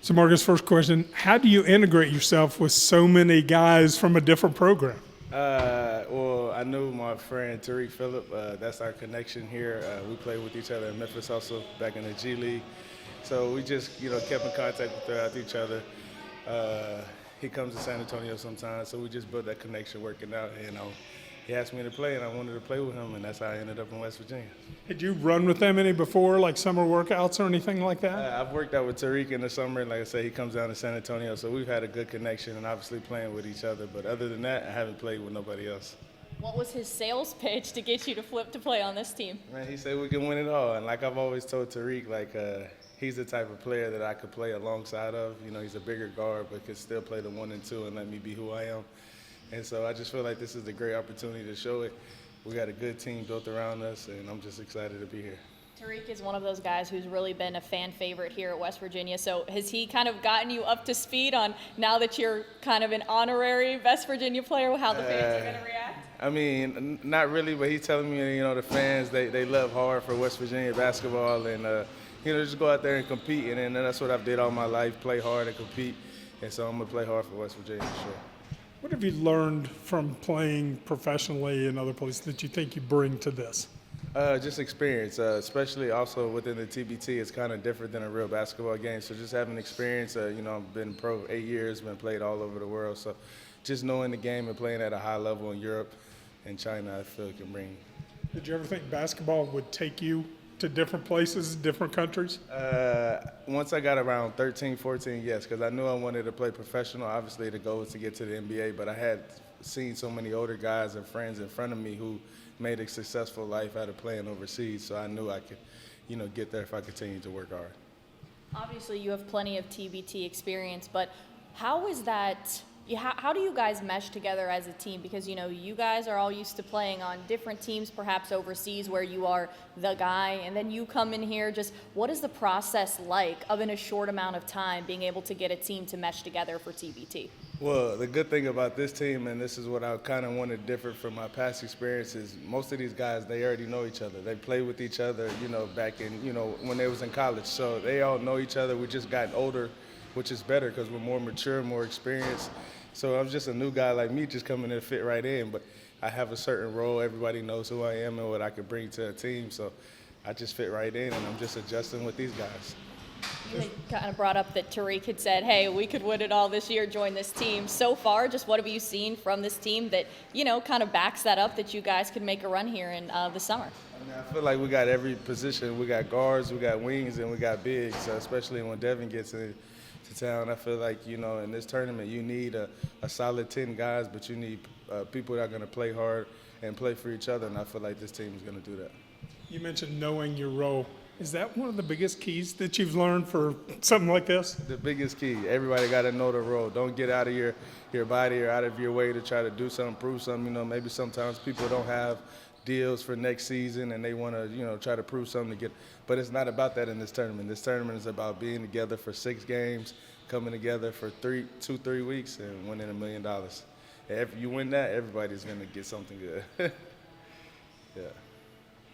So, Marcus, first question, how do you integrate yourself with so many guys from a different program? Well, I knew my friend Tariq Phillip. That's our connection here. We played with each other in Memphis also back in the G League. So we just, kept in contact with each other. He comes to San Antonio sometimes, so we just built that connection working out. He asked me to play, and I wanted to play with him, and that's how I ended up in West Virginia. Had you run with them any before, like summer workouts or anything like that? I've worked out with Tariq in the summer, and like I said, he comes down to San Antonio, so we've had a good connection and obviously playing with each other. But other than that, I haven't played with nobody else. What was his sales pitch to get you to flip to play on this team? Man, he said we can win it all, and like I've always told Tariq, he's the type of player that I could play alongside of. He's a bigger guard, but could still play the 1 and 2 and let me be who I am. And so I just feel like this is a great opportunity to show it. We got a good team built around us, and I'm just excited to be here. Tariq is one of those guys who's really been a fan favorite here at West Virginia. So has he kind of gotten you up to speed on, now that you're kind of an honorary West Virginia player, how the fans are going to react? I mean, not really, but he's telling me, the fans, they love hard for West Virginia basketball, and, just go out there and compete. And that's what I've did all my life, play hard and compete. And so I'm going to play hard for West Virginia for sure. What have you learned from playing professionally in other places that you think you bring to this? Just experience, especially also within the TBT. It's kind of different than a real basketball game. So just having experience, I've been pro 8 years, been played all over the world. So just knowing the game and playing at a high level in Europe and China, I feel can bring. Did you ever think basketball would take you to different places, different countries? Once I got around 13, 14, yes, because I knew I wanted to play professional. Obviously, the goal was to get to the NBA, but I had seen so many older guys and friends in front of me who made a successful life out of playing overseas, so I knew I could, get there if I continued to work hard. Obviously, you have plenty of TBT experience, but how is that? How do you guys mesh together as a team? Because, you guys are all used to playing on different teams, perhaps overseas, where you are the guy, and then you come in here. Just what is the process like of, in a short amount of time, being able to get a team to mesh together for TBT? Well, the good thing about this team, and this is what I kind of wanted different from my past experiences, most of these guys, they already know each other. They play with each other, back in, when they was in college. So they all know each other. We just gotten older, which is better because we're more mature, more experienced. So I'm just a new guy like me, just coming in to fit right in. But I have a certain role. Everybody knows who I am and what I can bring to a team. So I just fit right in, and I'm just adjusting with these guys. You had kind of brought up that Tariq had said, hey, we could win it all this year, join this team. So far, just what have you seen from this team that, kind of backs that up, that you guys could make a run here in the summer? I feel like we got every position. We got guards, we got wings, and we got bigs, especially when Devin gets to town. I feel like, in this tournament, you need a solid 10 guys, but you need people that are going to play hard and play for each other, and I feel like this team is going to do that. You mentioned knowing your role. Is that one of the biggest keys that you've learned for something like this? The biggest key. Everybody got to know the role. Don't get out of your body or out of your way to try to do something, prove something. Maybe sometimes people don't have deals for next season and they want to, try to prove something to get. But it's not about that in this tournament. This tournament is about being together for 6 games, coming together for 3 weeks, and winning $1 million. If you win that, everybody's going to get something good. Yeah.